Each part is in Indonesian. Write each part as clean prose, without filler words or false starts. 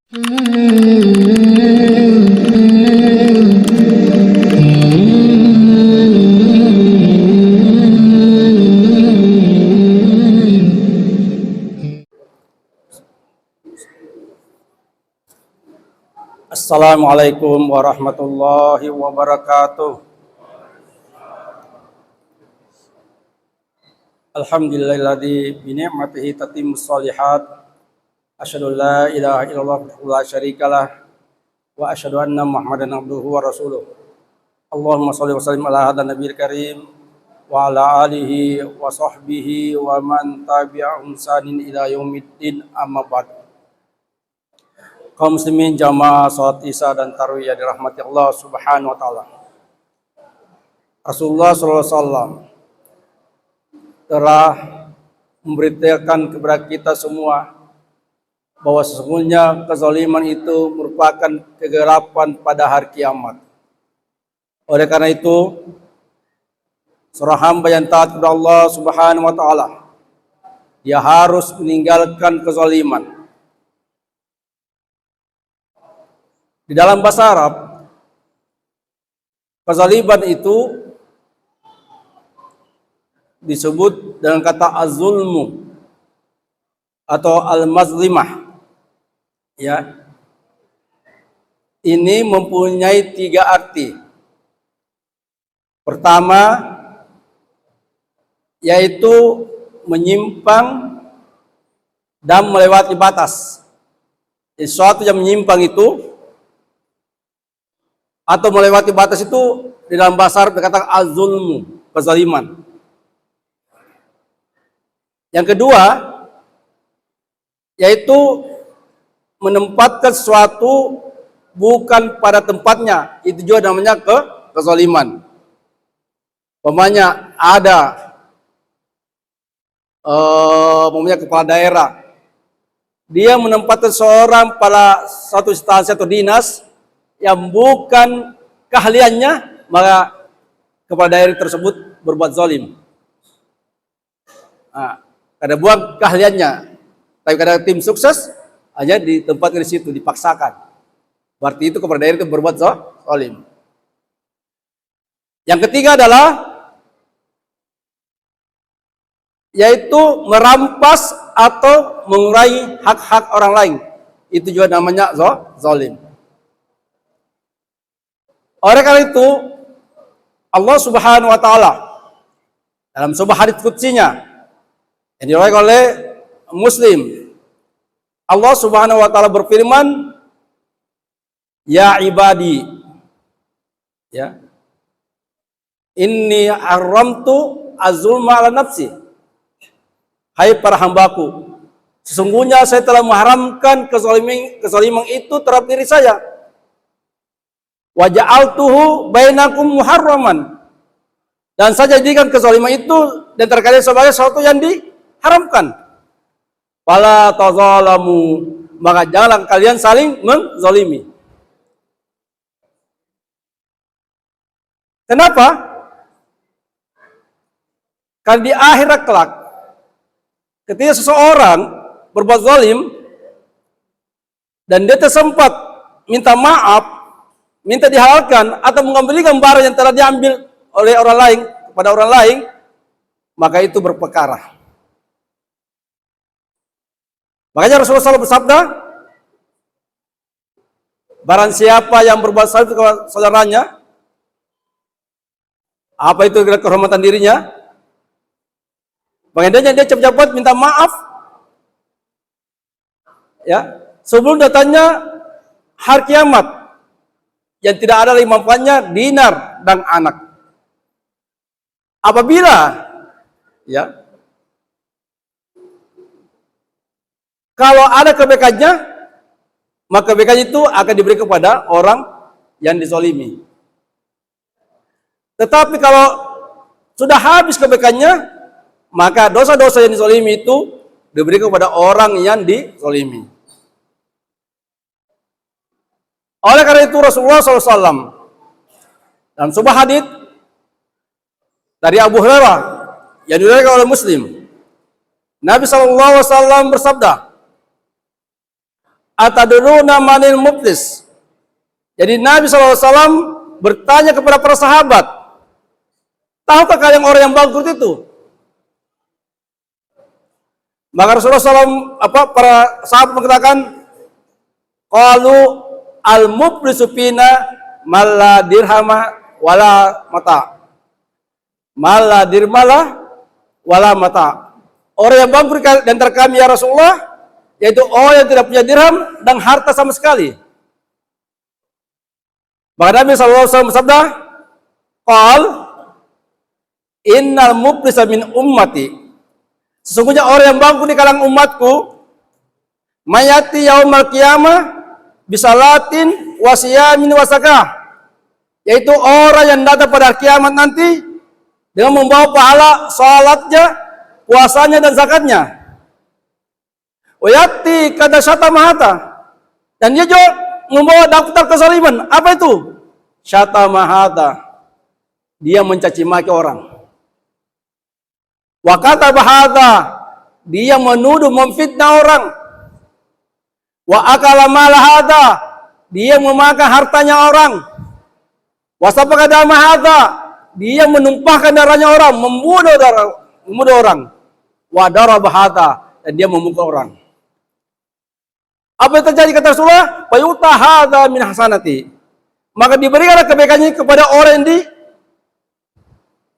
Assalamualaikum warahmatullahi wabarakatuh. Alhamdulillahilladzi bi ni'matihi tatimmus shalihat. Asyhadu an la ilaha illallah wahdahu la syarikalah wa asyhadu anna Muhammadan abduhu wa rasuluh. Allahumma shalli wa sallim ala hadan nabiyil karim wa ala alihi wa sahbihi wa man tabi'ahum sanin ila yaumiddin, amma ba'd. Kaum muslimin jamaah salat Isya dan tarawih yang dirahmati Allah Subhanahu wa taala. Rasulullah sallallahu alaihi wasallam telah memberitakan kepada kita semua bahwa sesungguhnya kezaliman itu merupakan kegelapan pada hari kiamat. Oleh karena itu, seorang hamba yang taat kepada Allah Subhanahu wa taala, dia harus meninggalkan kezaliman. Di dalam bahasa Arab, kezaliman itu disebut dengan kata az-zulmu atau al-mazlimah. Ya. Ini mempunyai 3 arti. Pertama, yaitu menyimpang dan melewati batas. Sesuatu yang menyimpang itu atau melewati batas itu di dalam bahasa Arab dikatakan az-zulmu, kezaliman. Yang kedua, yaitu menempatkan sesuatu bukan pada tempatnya, itu juga namanya kezaliman. Umpamanya ada kepala daerah, dia menempatkan seorang pada satu instansi atau dinas yang bukan keahliannya, maka kepala daerah tersebut berbuat zalim. Karena bukan keahliannya, tapi karena tim sukses hanya ditempatkan di situ, dipaksakan. Berarti itu kepala daerah itu berbuat zalim. Yang ketiga adalah yaitu merampas atau mengurangi hak-hak orang lain. Itu juga namanya zalim. Oleh karena itu, Allah Subhanahu wa taala dalam sebuah hadits qudsinya yang diriwayatkan oleh Muslim, Allah Subhanahu wa taala berfirman, "Ya ibadi, ya, inni haramtu az-zulma 'ala nafsi." Hai para hambaku, sesungguhnya saya telah mengharamkan kezaliman itu terhadap diri saya. Wa ja'altuhu bainakum muharraman. Dan saya jadikan kezaliman itu di antara kalian sebagai sesuatu yang diharamkan. Fala tazalamu, maka janganlah kalian saling menzalimi. Kenapa? Karena di akhirat kelak, ketika seseorang berbuat zalim dan dia tersempat minta maaf, minta dihalalkan atau mengembalikan barang yang telah diambil oleh orang lain kepada orang lain, maka itu berperkara. Makanya Rasulullah SAW bersabda, barang siapa yang berbuat zalim kepada saudaranya, apa itu kehormatan dirinya, makanya dia cepat-cepat minta maaf, ya, sebelum datangnya hari kiamat yang tidak ada lagi manfaatnya dinar dan anak. Apabila, ya, kalau ada kebaikannya, maka kebaikan itu akan diberi kepada orang yang dizalimi. Tetapi kalau sudah habis kebaikannya, maka dosa-dosa yang dizalimi itu diberi kepada orang yang dizalimi. Oleh karena itu Rasulullah SAW dalam sebuah hadits dari Abu Hurairah yang diriwayatkan oleh Muslim, Nabi SAW bersabda, atadruna manil muflis? Jadi Nabi SAW bertanya kepada para sahabat, tahukah kalian orang yang bangkrut itu? Maka Rasulullah SAW, para sahabat mengatakan, qalu al-muflisu fina malla dirhama wala mata. Malla dirmala wala mata. Orang yang bangkrut di antara kami ya Rasulullah, yaitu orang yang tidak punya dirham dan harta sama sekali. Maka Nabi SAW bersabda, qal innal muflisa min ummati. Sesungguhnya orang yang bangkrut di kalangan umatku, mayati yaumal qiyamah bisalatin wasiyamin wasakah, yaitu orang yang datang pada kiamat nanti dengan membawa pahala salatnya, puasanya dan zakatnya. Wayati kada syatamahata, dan dia juga membawa daftar kezaliman. Apa itu? Syatamahata, dia mencaci maki orang. Wa katabahata, dia menuduh memfitnah orang. Wa akala malahata, dia memakan hartanya orang. Wa sabaqadamahata, dia menumpahkan darahnya orang, membunuh orang. Wa darabahata, dan dia memukul orang. Apa yang terjadi kata Rasulullah? Fayuta hadza min hasanati. Maka diberikanlah kebaikannya kepada orang yang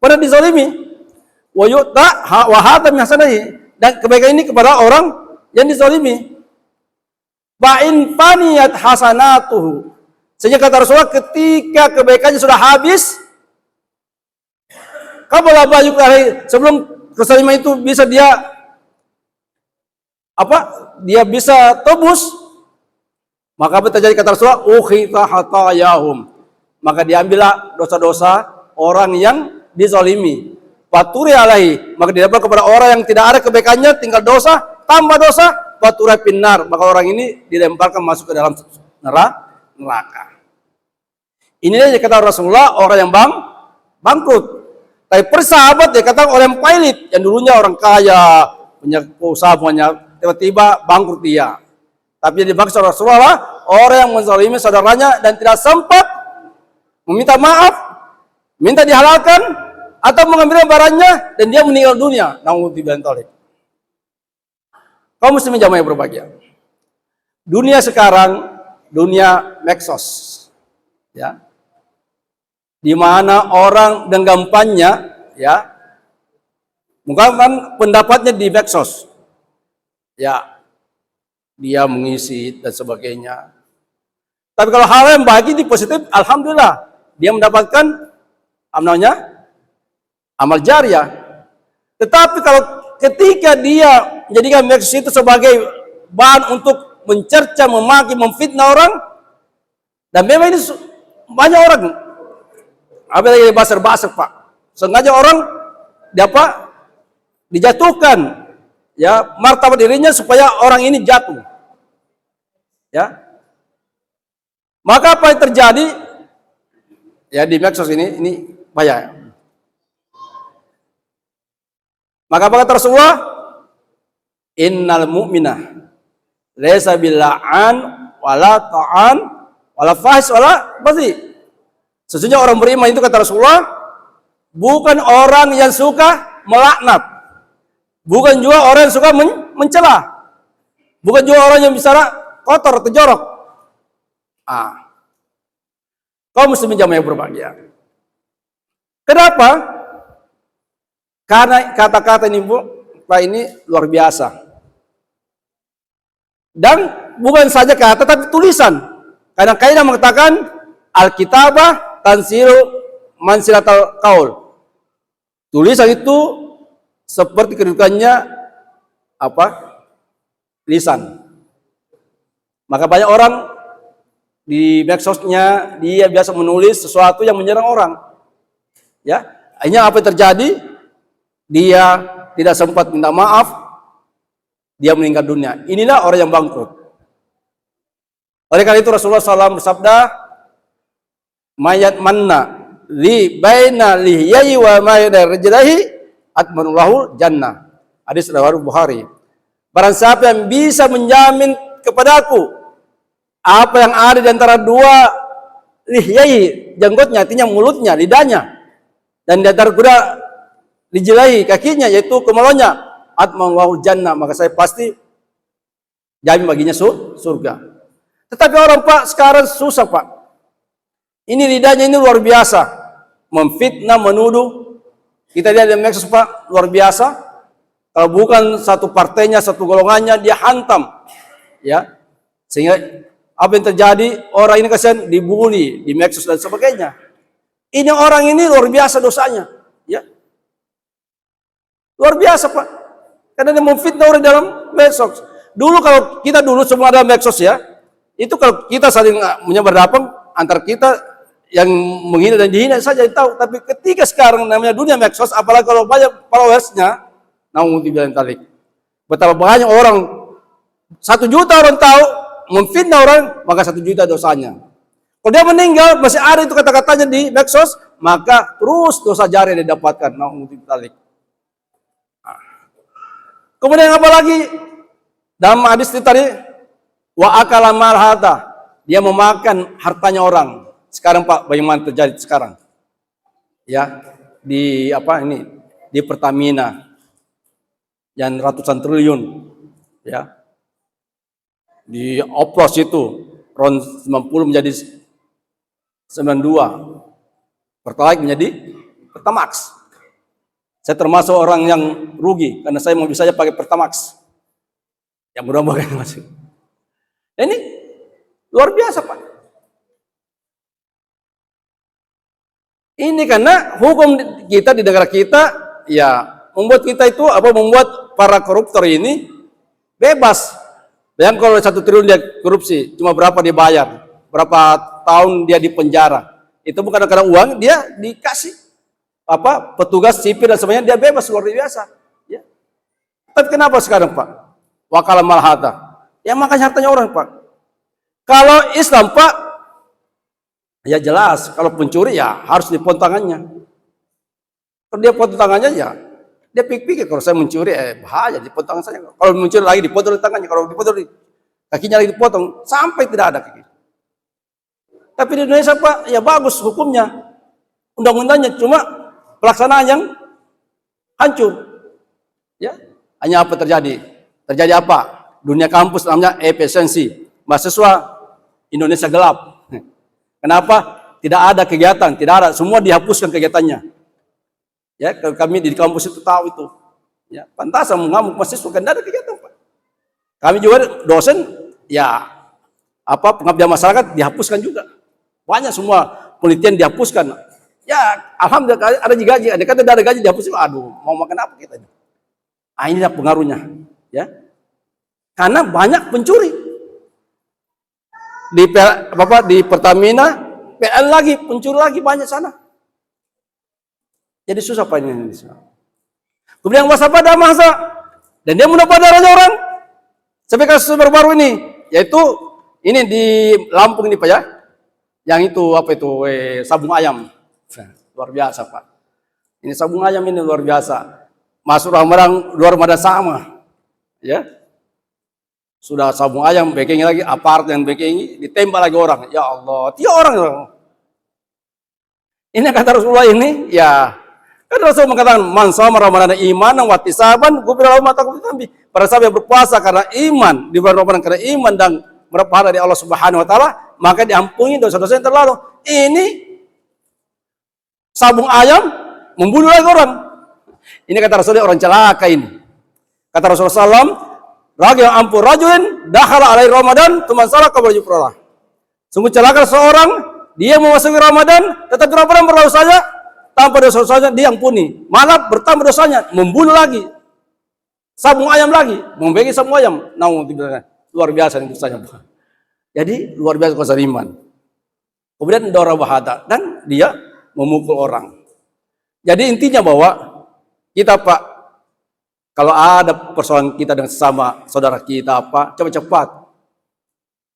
pada dizalimi. Wa yu'ta wa hadza min hasanati, dan kebaikan ini kepada orang yang dizalimi. Fa in faniyat hasanatuhu. Sehingga kata Rasulullah, ketika kebaikannya sudah habis, qabla bayyuk sebelum kezaliman itu bisa dia dia bisa tebus, maka apa terjadi kata Rasulullah? Ukhita hatayahum, maka diambillah dosa-dosa orang yang dizalimi. Faturi alaihi, maka didapat kepada orang yang tidak ada kebaikannya, tinggal dosa, tambah dosa, faturi pinnar, maka orang ini dilemparkan masuk ke dalam neraka. Inilah yang kata Rasulullah, orang yang bangkrut. Tapi persahabat dia kata orang yang pailit, yang dulunya orang kaya, punya usaha, punya, tiba-tiba bangkrut dia. Tapi yang dimaksud Rasulullah, orang yang menzalimi saudaranya dan tidak sempat meminta maaf, minta dihalalkan, atau mengambil barangnya, dan dia meninggal dunia. Na'udzubillah min dzalik. Kaum muslimin jamaah yang berbahagia. Dunia sekarang, dunia medsos, ya, di mana orang dengan gampangnya, ya, mengungkapkan pendapatnya di medsos. Ya, dia mengisi dan sebagainya. Tapi kalau hal yang bagi di positif, alhamdulillah, dia mendapatkan amal jariah. Tetapi kalau ketika dia menjadikan medsos itu sebagai bahan untuk mencerca, memaki, memfitnah orang, dan memang ini banyak orang, apalagi basar-basar Pak, sengaja orang dijatuhkan, ya, martabat dirinya supaya orang ini jatuh, ya. Maka apa yang terjadi, ya, di medsos ini bahaya. Maka apa kata Rasulullah? Innal mu'mina laysa billa'an wala ta'an wala fahis wala bazi. Sesungguhnya orang beriman itu kata Rasulullah bukan orang yang suka melaknat, bukan juga orang yang suka mencela, bukan juga orang yang bicara kotor atau jorok. Kaum muslimin jamaah yang berbahagia. Kenapa? Karena kata-kata ini Pak, ini luar biasa. Dan bukan saja kata tapi tulisan. Karena kaidah mengatakan al-kitabah tansilu mansilatal qaul. Tulisan itu seperti kedudukannya lisan. Maka banyak orang di medsosnya dia biasa menulis sesuatu yang menyerang orang. Ya, akhirnya apa yang terjadi? Dia tidak sempat minta maaf, dia meninggal dunia. Inilah orang yang bangkrut. Oleh karena itu Rasulullah SAW bersabda, mayat manna li baina lihyai wa mayda rajulahi atmanullahu jannah. Hadis riwayat Bukhari. Barang siapa yang bisa menjamin kepadaku apa yang ada di antara dua lihyai, jenggotnya, artinya mulutnya, lidahnya, dan di antara kuda rijlai, kakinya, yaitu kemaluannya, atman wahul jannah, maka saya pasti jamin baginya surga. Tetapi orang Pak sekarang susah Pak. Ini lidahnya ini luar biasa, memfitnah, menuduh. Kita lihat di medsos Pak, luar biasa. Kalau bukan satu partainya, satu golongannya, dia hantam, ya. Sehingga apa yang terjadi, orang ini kasihan dibully di medsos dan sebagainya. Ini orang ini luar biasa dosanya, ya. Luar biasa Pak. Karena dia memfitnah orang dalam medsos. Dulu kalau kita semua ada medsos ya, itu kalau kita saling menyamardapeng antar kita yang menghina dan dihina saja tahu. Tapi ketika sekarang namanya dunia medsos, apalagi kalau banyak followersnya, naudzubillah talik. Betapa banyak orang, 1 juta orang tahu memfitnah orang, maka 1 juta dosanya. Kalau dia meninggal masih ada itu kata-katanya di medsos, maka terus dosa jari dia dapatkan. Naudzubillah talik. Kemudian apa lagi? Dalam hadis itu tadi, wa akala mal harta, dia memakan hartanya orang. Sekarang Pak, bagaimana terjadi sekarang? Ya, di apa ini? Di Pertamina yang ratusan triliun, ya. Di oplos itu ron 90 menjadi 92. Pertalite menjadi Pertamax. Saya termasuk orang yang rugi karena saya mau bisa saja pakai Pertamax. Ya mudah-mudahan masih. Ini luar biasa Pak. Ini karena hukum kita di negara kita ya membuat kita itu membuat para koruptor ini bebas. Yang kalau 1 triliun dia korupsi, cuma berapa dia bayar, berapa tahun dia di penjara. Itu bukan karena uang, dia dikasih petugas sipil dan semuanya, dia bebas luar biasa. Ya. Tapi kenapa sekarang Pak? Wakala malhata, yang makan hartanya orang Pak. Kalau Islam Pak, ya jelas, kalau pencuri ya harus dipotong tangannya. Kalau dia potong tangannya ya, dia pikir kalau saya mencuri, bahaya dipotong tangan saya. Kalau mencuri lagi dipotong tangannya, kalau dipotong kakinya lagi dipotong, sampai tidak ada kaki. Tapi di Indonesia Pak, ya bagus hukumnya, undang-undangnya, cuma pelaksanaan yang hancur. Ya, hanya apa terjadi? Terjadi apa? Dunia kampus namanya efisiensi. Mahasiswa Indonesia gelap. Kenapa? Tidak ada kegiatan, tidak ada, semua dihapuskan kegiatannya. Ya, kami di kampus itu tahu itu. Ya, pantasan mengamuk mahasiswa kan tidak ada kegiatan, Pak. Kami juga dosen, ya pengabdian masyarakat dihapuskan juga. Banyak semua penelitian dihapuskan. Ya, alhamdulillah ada gaji, ada kata ada gaji dihapuskan. Aduh, mau makan apa kita? Inilah pengaruhnya. Ya, karena banyak pencuri di Pertamina, PL lagi pencuri lagi banyak sana. Jadi susah Pak ini Indonesia. Kemudian waspada masa dan dia mudah padarnya orang. Sampai kasus baru-baru ini, yaitu ini di Lampung ini Pak ya, yang itu sabung ayam, luar biasa Pak. Ini sabung ayam ini luar biasa. Masuk Ramadan luar Ramadan sama. Ya, sudah sabung ayam, baking lagi, apart yang baking, ditembak lagi orang. Ya Allah, 3 orang. Ini kata Rasulullah ini, ya, kan Rasul mengatakan, man shoma Ramadan imanan wa ihtisaban, ghufira lahu ma taqaddama min dhanbi. Para sahabat yang berpuasa karena iman di bulan Ramadan karena iman dan berpahala dari Allah Subhanahu wa taala, maka diampuni dosa-dosa yang terlalu. Ini sabung ayam membunuh lagi orang. Ini kata Rasulullah, orang celaka ini. Kata Rasulullah SAW, ragi yang ampun rajulin dakhala alai Ramadan tuman salah kabaju perah. Sungguh celaka seorang, dia memasuki Ramadan tetapi Ramadan berlalu saja tanpa dosa-dosanya diampuni, malah bertambah dosanya, membunuh lagi, sabung ayam lagi, membagi sabung ayam. Luar biasa ini dosanya. Jadi luar biasa kuasa iman. Kemudian dora bahada dan dia memukul orang. Jadi intinya bahwa kita Pak, kalau ada persoalan kita dengan sesama saudara kita cepat-cepat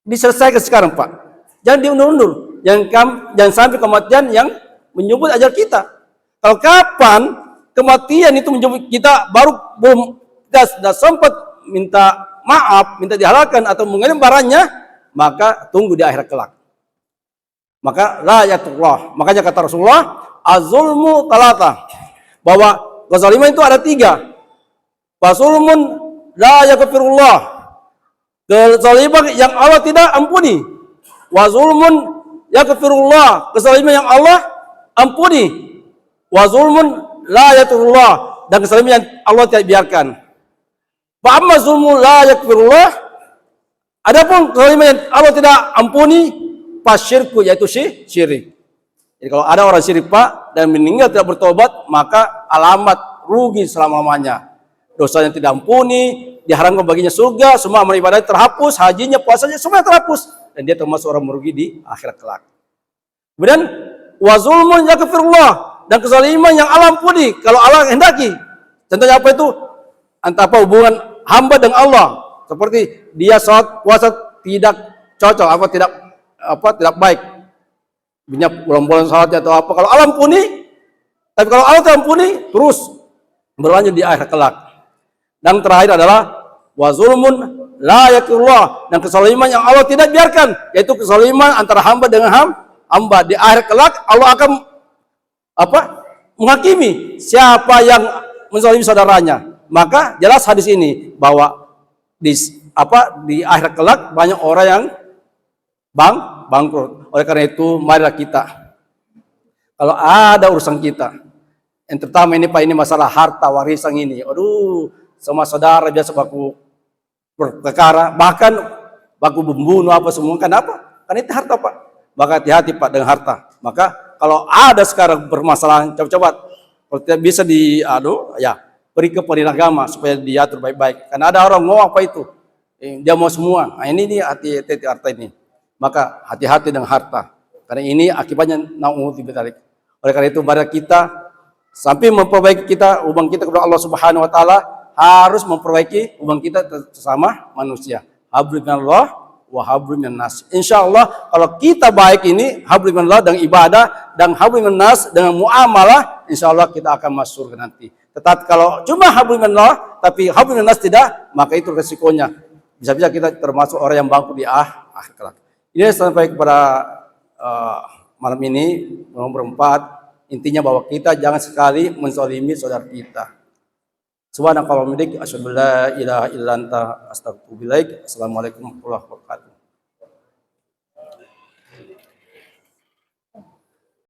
diselesaikan sekarang Pak. Jangan diundur-undur. Jangan sampai kematian yang menyebut ajal kita. Kalau kapan kematian itu menyebut kita belum tidak sempat minta maaf, minta dihalalkan atau mengirim barangnya, maka tunggu di akhirat kelak. Maka layatullah. Makanya kata Rasulullah, az-zulmu talata. Bahwa kezaliman itu ada 3. Fasulmun la yaghfirullah. Kezaliman yang Allah tidak ampuni. Wa zulmun yaghfirullah. Kezaliman yang Allah ampuni. Wa zulmun la yaghfirullah. Dan kezaliman yang Allah tidak biarkan. Fa amma zulmu la yaghfirullah. Adapun kezaliman yang Allah tidak ampuni, fasyirku, yaitu syirik. Jadi kalau ada orang syirik Pak dan meninggal tidak bertobat, maka alamat rugi selama-lamanya. Dosanya tidak ampuni, diharamkan baginya surga, semua amal ibadah terhapus, hajinya, puasanya semua terhapus, dan dia termasuk orang merugi di akhirat kelak. Kemudian wa zulmun yaghfirullah, dan kezaliman yang Allah ampuni kalau Allah hendaki. Contohnya apa itu? Antara hubungan hamba dengan Allah, seperti dia salat puasa tidak cocok, tidak baik. Minyak bolong-bolong salatnya atau apa. Kalau Allah ampuni, tapi kalau Allah tidak ampuni, terus berlanjut di akhirat kelak. Dan terakhir adalah wa zulmun la yaghfirullah, dan kezaliman yang Allah tidak biarkan, yaitu kezaliman antara hamba dengan hamba. Di akhirat kelak Allah akan menghakimi siapa yang menzalimi saudaranya. Maka jelas hadis ini bahwa di akhirat kelak banyak orang yang bangkrut. Oleh karena itu, marilah kita, kalau ada urusan kita, yang terutama ini Pak, ini masalah harta warisan ini, aduh, sama saudara biasa baku perkara, bahkan baku membunuh apa semua, kenapa? Karena itu harta Pak. Maka hati-hati Pak dengan harta. Maka kalau ada sekarang permasalahan, coba bisa beri ke pengadilan agama supaya diatur baik-baik. Karena ada orang ngomong apa itu, dia mau semua. Nah ini nih hati-hati harta ini. Maka hati-hati dengan harta, karena ini akibatnya na'udzubillah. Oleh karena itu, mari kita sampai memperbaiki hubungan kita kepada Allah Subhanahu wa taala, harus memperbaiki hubungan kita sesama manusia. Hablum minallah wa hablum minnas. Insyaallah kalau kita baik ini, hablum minallah dengan ibadah, dan hablum minnas dengan muamalah, insyaallah kita akan masuk surga nanti. Tetapi kalau cuma hablum minallah tapi hablum minnas tidak, maka itu resikonya. Bisa-bisa kita termasuk orang yang bangkrut di akhir kelak. Ini sampai kepada malam ini nomor 4, intinya bahwa kita jangan sekali menzalimi saudara kita. Subhanakallahumma wa bihamdika asyhadu an la ilaha illa anta astaghfiruka wa atubu ilaik. Assalamualaikum warahmatullahi wabarakatuh.